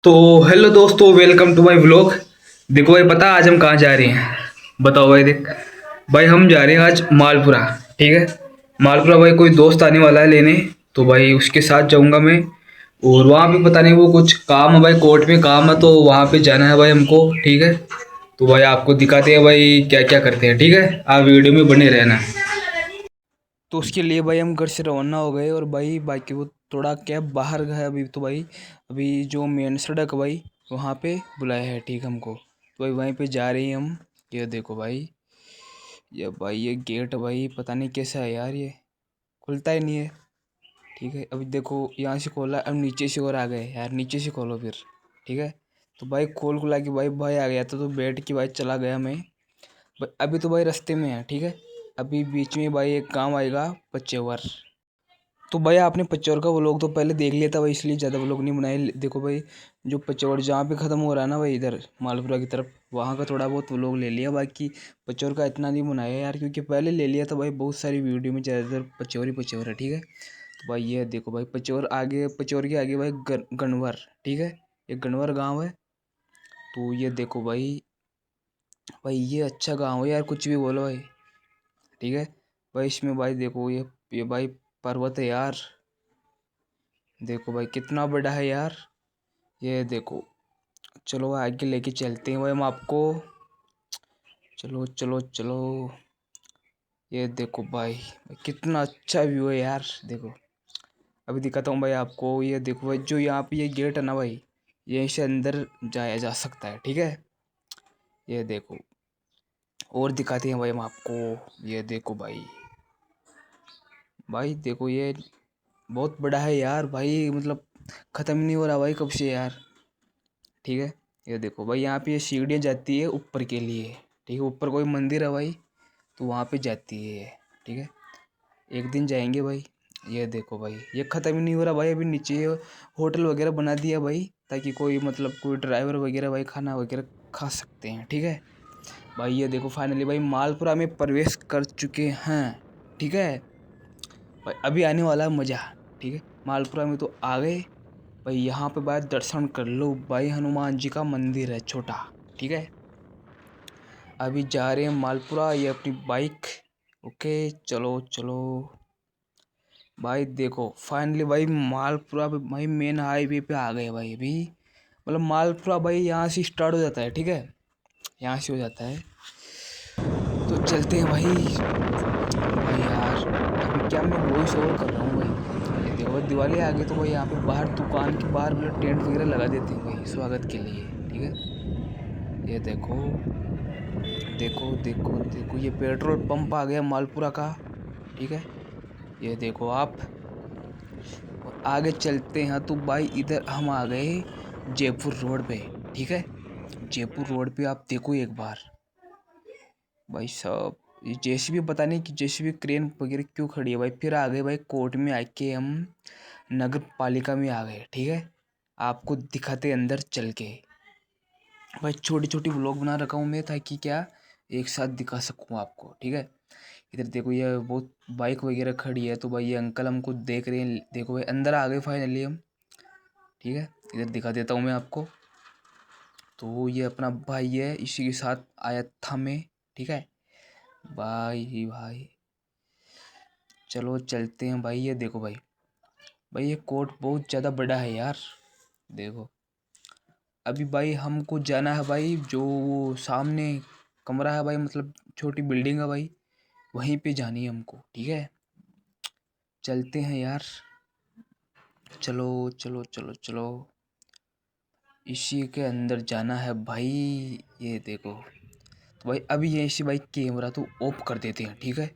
तो हेलो दोस्तों, welcome to my vlog. देखो भाई, पता आज हम कहाँ जा रहे हैं? बताओ भाई। देख भाई, हम जा रहे हैं आज मालपुरा। ठीक है। मालपुरा भाई कोई दोस्त आने वाला है लेने। तो भाई उसके साथ जाऊंगा मैं। और वहाँ पे पता नहीं वो कुछ काम है भाई, कोर्ट में काम है, तो वहाँ पे जाना है भाई हमको। ठीक है। तो भाई आपको दिखाते हैं भाई क्या क्या करते हैं। ठीक है, आप वीडियो में बने रहना। तो उसके लिए भाई हम घर से रवाना हो गए, और भाई बाकी वो थोड़ा कैब बाहर गया अभी। तो भाई अभी जो मेन सड़क है भाई, वहाँ पे बुलाया है। ठीक हमको, तो भाई वहीं पे जा रहे हैं हम। ये देखो भाई, ये भाई ये गेट भाई पता नहीं कैसा है यार, ये खुलता ही नहीं है। ठीक है, अभी देखो यहाँ से खोला, अब नीचे से और आ गए यार, नीचे से खोलो फिर। ठीक है। तो भाई खोल खुला के भाई भाई आ गया था, तो बैठ के भाई चला गया मैं। अभी तो भाई रास्ते में है। ठीक है। अभी बीच में भाई एक काम आएगा, पचेवर। तो भाई आपने पचौर का व्लॉग तो पहले देख लिया था भाई, इसलिए ज़्यादा व्लॉग नहीं बनाए। देखो भाई, जो पचौर जहाँ पे ख़त्म हो रहा है ना भाई, इधर मालपुरा की तरफ, वहाँ का थोड़ा बहुत व्लॉग ले लिया। बाकी पचौर का इतना नहीं बनाया यार, क्योंकि पहले ले लिया था भाई, बहुत सारी वीडियो में ज़्यादातर पचौर ही पचौर है। ठीक है। तो भाई ये देखो भाई, पचौर आगे, पचौर के आगे भाई गनवर। ठीक है। एक गनवर गाँव है। तो ये देखो भाई, भाई ये अच्छा गाँव है यार, कुछ भी बोलो भाई। ठीक है। भाई इसमें भाई देखो, ये भाई पर्वत है यार। देखो भाई कितना बड़ा है यार। ये देखो, चलो आगे लेके चलते हैं भाई हम आपको। चलो चलो चलो। ये देखो भाई, कितना अच्छा व्यू है यार। देखो अभी दिखाता हूँ भाई आपको। ये देखो भाई, जो यहाँ पे ये गेट है ना भाई, यहीं से अंदर जाया जा सकता है। ठीक है। ये देखो, और दिखाते हैं भाई हम आपको। ये देखो भाई, भाई देखो ये बहुत बड़ा है यार भाई, मतलब ख़त्म नहीं हो रहा भाई कब से यार। ठीक है। ये देखो भाई, यहाँ पे ये सीढ़ियाँ जाती है ऊपर के लिए। ठीक है, ऊपर कोई मंदिर है भाई, तो वहाँ पे जाती है ये। ठीक है। एक दिन जाएंगे भाई। ये देखो भाई, ये ख़त्म ही नहीं हो रहा भाई, अभी नीचे होटल वगैरह बना दिया भाई, ताकि कोई मतलब कोई ड्राइवर वगैरह भाई खाना वगैरह खा सकते हैं। ठीक है। भाई ये देखो, फाइनली भाई मालपुरा में प्रवेश कर चुके हैं। ठीक है। भाई अभी आने वाला है मज़ा। ठीक है। मालपुरा में तो आ गए भाई, यहाँ पे भाई दर्शन कर लो भाई, हनुमान जी का मंदिर है छोटा। ठीक है। अभी जा रहे हैं मालपुरा, ये अपनी बाइक। ओके, चलो चलो। भाई देखो फाइनली भाई मालपुरा पे भाई मेन हाईवे पे आ गए भाई। अभी मतलब मालपुरा भाई यहाँ से स्टार्ट हो जाता है। ठीक है, यहाँ से हो जाता है। तो चलते हैं भाई। भाई यार, अभी क्या मैं वॉइस ओवर कर रहा हूँ भाई। ये देखो दिवाली आ गई, तो भाई यहाँ पे बाहर दुकान के बाहर मतलब टेंट वगैरह लगा देते हैं भाई स्वागत के लिए। ठीक है। ये देखो देखो देखो देखो, ये पेट्रोल पंप आ गया मालपुरा का। ठीक है। ये देखो आप, और आगे चलते हैं तो भाई इधर हम आ गए जयपुर रोड पे। ठीक है। जयपुर रोड पे आप देखो एक बार भाई साहब, ये जेसीबी पता नहीं कि जेसीबी क्रेन वगैरह क्यों खड़ी है भाई। फिर आ गए भाई कोर्ट में, आके हम नगर पालिका में आ गए। ठीक है। आपको दिखाते अंदर चल के भाई, छोटी छोटी व्लॉग बना रखा हूँ मैं, ताकि क्या एक साथ दिखा सकूँ आपको। ठीक है। इधर देखो, ये बहुत बाइक वगैरह खड़ी है, तो भाई ये अंकल हमको देख रहे हैं। देखो भाई अंदर आ गए फाइनली हम। ठीक है। इधर दिखा देता हूँ मैं आपको। तो ये अपना भाई है, इसी के साथ आया था मैं। ठीक है भाई ही भाई, चलो चलते हैं भाई। ये देखो भाई, भाई ये कोर्ट बहुत ज़्यादा बड़ा है यार। देखो अभी भाई हमको जाना है भाई, जो वो सामने कमरा है भाई, मतलब छोटी बिल्डिंग है भाई, वहीं पे जानी है हमको। ठीक है। चलते हैं यार, चलो चलो चलो चलो। इसी के अंदर जाना है भाई। ये देखो, तो भाई अभी ये इसी भाई कैमरा तो ऑफ कर देते हैं। ठीक है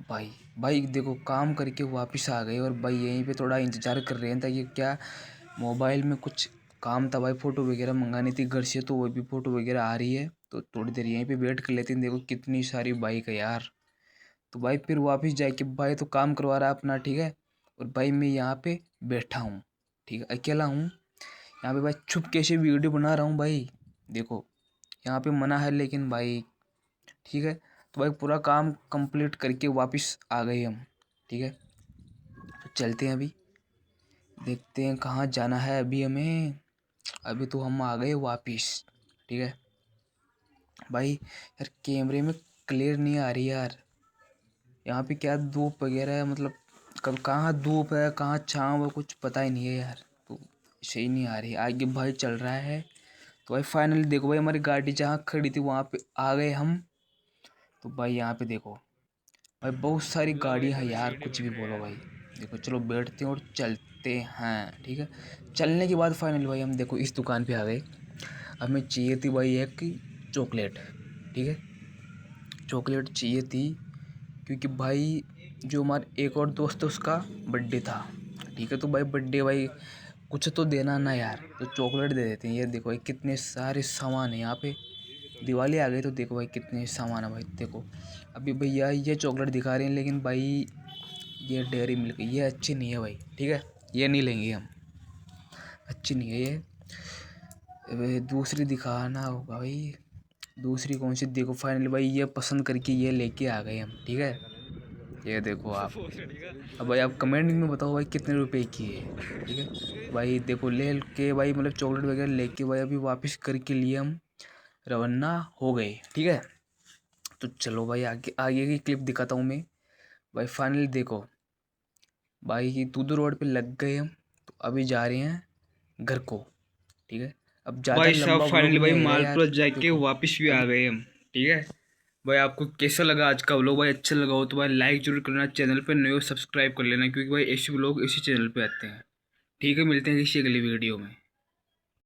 भाई। भाई देखो काम करके वापस आ गए, और भाई यहीं पे थोड़ा इंतज़ार कर रहे हैं, ताकि क्या मोबाइल में कुछ काम था भाई, फ़ोटो वगैरह मंगानी थी घर से, तो वो भी फ़ोटो वगैरह आ रही है, तो थोड़ी देर यहीं पे वेट कर लेते हैं। देखो कितनी सारी बाइक है यार। तो भाई फिर वापस जाके भाई तो काम करवा रहा है अपना। ठीक है। और भाई मैं यहाँ पे बैठा हूँ। ठीक है, अकेला हूँ यहाँ पे भाई, छुप कैसे वीडियो बना रहा हूँ भाई। देखो यहाँ पे मना है, लेकिन भाई ठीक है। तो भाई पूरा काम कंप्लीट करके वापस आ गए हम। ठीक है। तो चलते हैं अभी, देखते हैं कहाँ जाना है अभी हमें। अभी तो हम आ गए वापिस। ठीक है भाई, यार कैमरे में क्लियर नहीं आ रही यार। यहाँ पे क्या धूप वगैरह है, मतलब कब कहाँ धूप है कहाँ छाँव है कुछ पता ही नहीं है यार। तो सही नहीं आ रही। आगे भाई चल रहा है। तो भाई फाइनली देखो भाई, हमारी गाड़ी जहाँ खड़ी थी वहाँ पे आ गए हम। तो भाई यहाँ पे देखो भाई, बहुत सारी गाड़ी है यार, कुछ भी बोलो भाई। देखो चलो बैठते हैं और चलते हैं। ठीक है, चलने के बाद फाइनली भाई हम देखो इस दुकान पे आ गए। हमें चाहिए थी भाई एक चॉकलेट। ठीक है, चॉकलेट चाहिए थी क्योंकि भाई जो हमारे एक और दोस्त है उसका बर्थडे था। ठीक है, तो भाई बर्थडे भाई कुछ तो देना ना यार, तो चॉकलेट दे देते हैं। ये देखो भाई कितने सारे सामान है यहाँ पे। दिवाली आ गई तो देखो भाई कितने सामान है भाई। देखो अभी भैया ये चॉकलेट दिखा रहे हैं, लेकिन भाई ये डेयरी मिल्क ये अच्छी नहीं है भाई। ठीक है, ये नहीं लेंगे हम, अच्छी नहीं है ये। दूसरी दिखाना होगा भाई। दूसरी कौन सी, देखो फाइनली भाई ये पसंद करके ये लेके आ गए हम। ठीक है, ये देखो आप। अब भाई आप कमेंट में बताओ भाई कितने रुपए की है। ठीक है भाई, देखो ले के भाई मतलब चॉकलेट वगैरह लेके भाई अभी वापस करके लिए हम रवाना हो गए। ठीक है, तो चलो भाई आगे आगे की क्लिप दिखाता हूँ मैं। भाई फाइनली देखो भाई की दूध रोड पे लग गए हम। तो अभी जा रहे हैं घर को। ठीक है, अब ज़्यादा भाई साहब लंबा व्लॉग फाइनली नहीं भाई आएगा मालपुरा यार। जाके देखो वापस भी आ अभी गए हम। ठीक है भाई, आपको कैसा लगा आज का व्लॉग? भाई अच्छा लगा हो तो भाई लाइक जरूर करना, चैनल पर नए हो सब्सक्राइब कर लेना, क्योंकि भाई ऐसे व्लॉग इसी चैनल पे आते हैं। ठीक है, मिलते हैं किसी अगली वीडियो में।